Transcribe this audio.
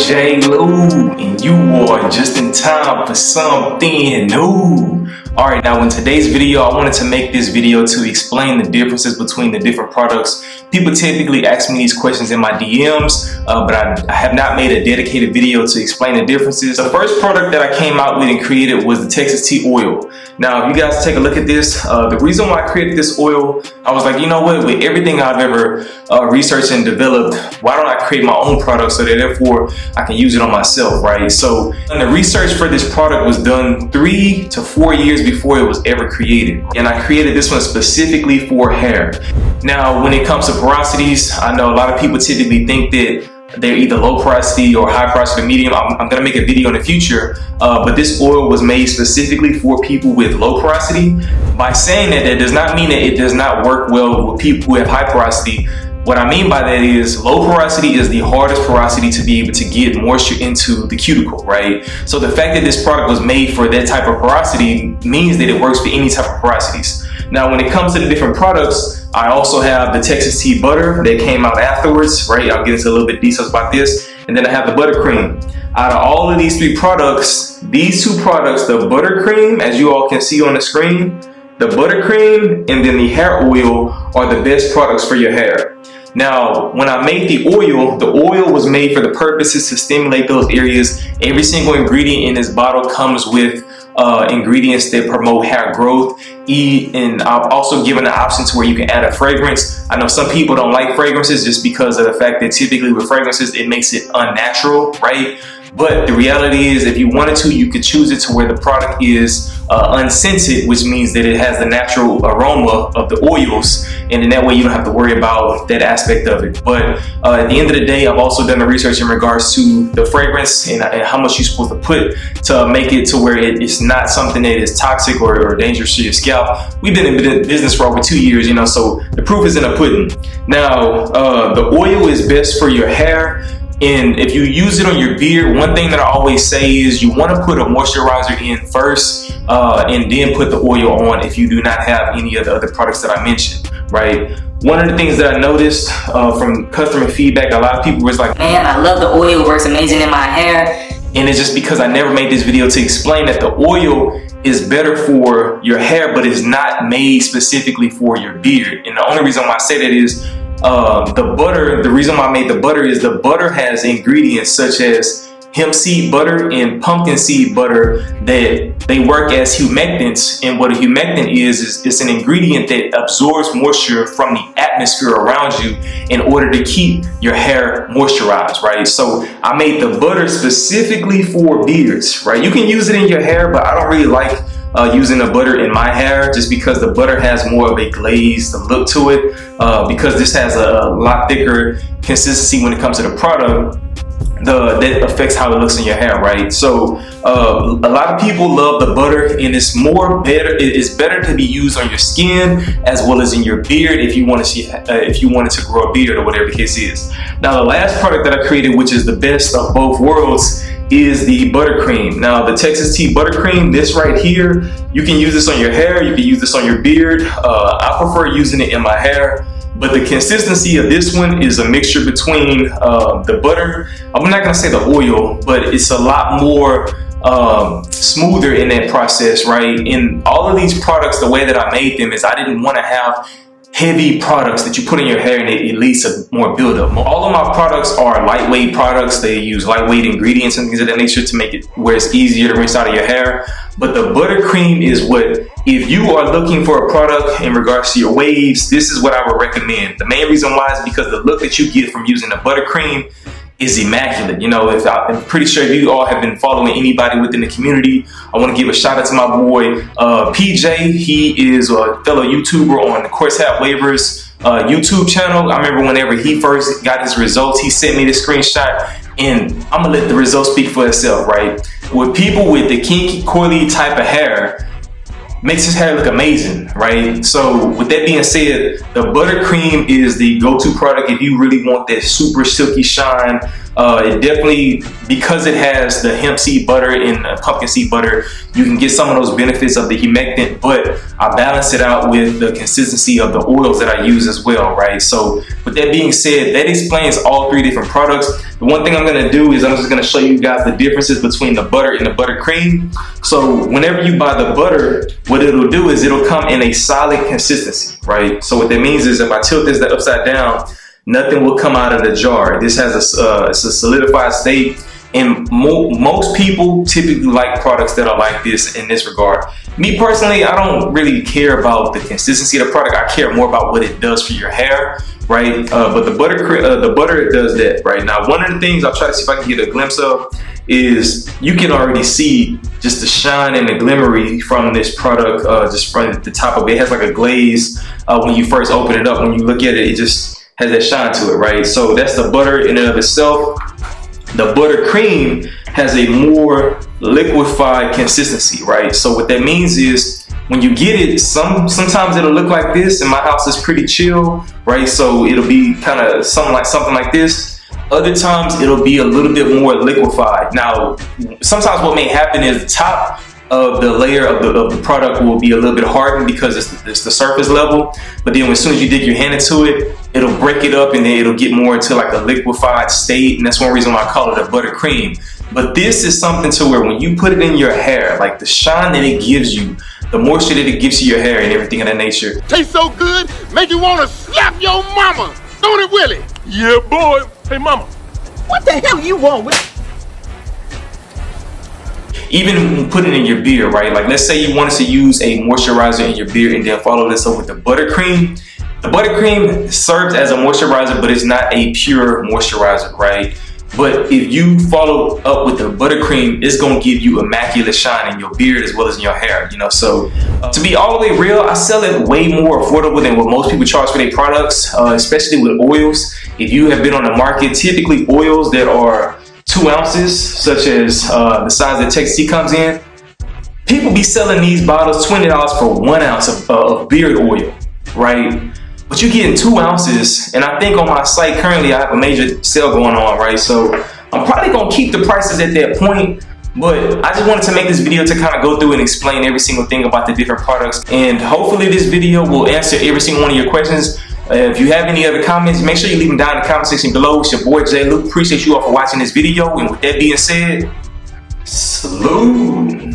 J. Lou, and you are just in time for something new. Alright, now in today's video, I wanted to make this video to explain the differences between the different products. People typically ask me these questions in my DMs, but I have not made a dedicated video to explain the differences. The first product that I came out with and created was the Texas tea oil. Now, if you guys take a look at this, the reason why I created this oil, I was like, you know what, with everything I've ever researched and developed, why don't I create my own product so that therefore I can use it on myself, right? So the research for this product was done 3 to 4 years before it was ever created. And I created this one specifically for hair. Now, when it comes to porosities, I know a lot of people typically think that they're either low porosity or high porosity medium. I'm gonna make a video in the future, but this oil was made specifically for people with low porosity. By saying that, that does not mean that it does not work well with people who have high porosity. What I mean by that is low porosity is the hardest porosity to be able to get moisture into the cuticle, right? So the fact that this product was made for that type of porosity means that it works for any type of porosities. Now, when it comes to the different products, I also have the Texas tea butter that came out afterwards, right? I'll get into a little bit details about this. And then I have the buttercream. Out of all of these 3 products, these 2 products, the buttercream, as you all can see on the screen, the buttercream and then the hair oil are the best products for your hair. Now, when I made the oil was made for the purposes to stimulate those areas. Every single ingredient in this bottle comes with ingredients that promote hair growth. And I've also given an option to where you can add a fragrance. I know some people don't like fragrances just because of the fact that typically with fragrances, it makes it unnatural, right? But the reality is, if you wanted to, you could choose it to where the product is unscented, which means that it has the natural aroma of the oils, and in that way you don't have to worry about that aspect of it. But at the end of the day, I've also done the research in regards to the fragrance and how much you're supposed to put to make it to where it's not something that is toxic or dangerous to your scalp. We've been in business for over 2 years, so the proof is in the pudding. Now, the oil is best for your hair. And if you use it on your beard, one thing that I always say is you want to put a moisturizer in first and then put the oil on if you do not have any of the other products that I mentioned, right? One of the things that I noticed from customer feedback, a lot of people was like, man, I love the oil, it works amazing in my hair. And it's just because I never made this video to explain that the oil is better for your hair, but it's not made specifically for your beard. And the only reason why I say that is the butter, the reason why I made the butter is the butter has ingredients such as hemp seed butter and pumpkin seed butter that they work as humectants. And what a humectant is it's an ingredient that absorbs moisture from the atmosphere around you in order to keep your hair moisturized, right? So I made the butter specifically for beards, right? You can use it in your hair, but I don't really like using the butter in my hair just because the butter has more of a glazed look to it, because this has a lot thicker consistency when it comes to the product. That affects how it looks in your hair, right? So a lot of people love the butter, and it's better to be used on your skin as well as in your beard if you want to see if you wanted to grow a beard or whatever the case is. Now, the last product that I created, which is the best of both worlds, is the buttercream. Now, the Texas tea buttercream, this right here, you can use this on your hair, you can use this on your beard. I prefer using it in my hair, but the consistency of this one is a mixture between the butter, I'm not gonna say the oil, but it's a lot more smoother in that process, right? In all of these products, the way that I made them is I didn't want to have heavy products that you put in your hair and it leads to more buildup. All of my products are lightweight products. They use lightweight ingredients and things of that nature to make it where it's easier to rinse out of your hair. But the buttercream is what, if you are looking for a product in regards to your waves, this is what I would recommend. The main reason why is because the look that you get from using the buttercream is immaculate. I'm pretty sure if you all have been following anybody within the community, I want to give a shout out to my boy PJ. He is a fellow YouTuber on the Course Hat Waivers YouTube channel. I remember whenever he first got his results, he sent me the screenshot, and I'm gonna let the results speak for itself, right? With people with the kinky, coily type of hair, makes his hair look amazing, right? So with that being said, the buttercream is the go-to product if you really want that super silky shine. It definitely, because it has the hemp seed butter and the pumpkin seed butter, you can get some of those benefits of the humectant, but I balance it out with the consistency of the oils that I use as well, right? So with that being said, that explains all 3 different products. The one thing I'm gonna do is I'm just gonna show you guys the differences between the butter and the buttercream. So whenever you buy the butter, what it'll do is it'll come in a solid consistency, right? So what that means is if I tilt this upside down, nothing will come out of the jar. This has it's a solidified state. And most people typically like products that are like this in this regard. Me personally, I don't really care about the consistency of the product. I care more about what it does for your hair, right? But the butter does that, right? Now, one of the things I'll try to see if I can get a glimpse of is you can already see just the shine and the glimmery from this product, just from the top of it. It has like a glaze when you first open it up. When you look at it, it just has that shine to it, right? So that's the butter in and of itself. The buttercream has a more liquefied consistency, right? So what that means is when you get it, sometimes it'll look like this. And my house is pretty chill, right? So it'll be kind of something like this. Other times it'll be a little bit more liquefied. Now, sometimes what may happen is the top of the layer of the product will be a little bit hardened because it's the surface level. But then as soon as you dig your hand into it, it'll break it up and then it'll get more into like a liquefied state. And that's one reason why I call it a buttercream. But this is something to where when you put it in your hair, like the shine that it gives you, the moisture that it gives to your hair and everything of that nature. Tastes so good, make you want to slap your mama. Don't it, Willie? Yeah, boy. Hey, mama. What the hell you want with? Even when you put it in your beard, right? Like let's say you wanted to use a moisturizer in your beard and then follow this up with the buttercream. The buttercream serves as a moisturizer, but it's not a pure moisturizer, right? But if you follow up with the buttercream, it's gonna give you immaculate shine in your beard as well as in your hair, you know? So to be all the way real, I sell it way more affordable than what most people charge for their products, especially with oils. If you have been on the market, typically oils that are 2 ounces, such as the size that Texas Tea comes in, people be selling these bottles $20 for 1 ounce of beard oil, right? But you're getting 2 ounces, and I think on my site currently I have a major sale going on, right? So I'm probably gonna keep the prices at that point, but I just wanted to make this video to kind of go through and explain every single thing about the different products. And hopefully this video will answer every single one of your questions. If you have any other comments, make sure you leave them down in the comment section below. It's your boy J Luke. Appreciate you all for watching this video. And with that being said, salute.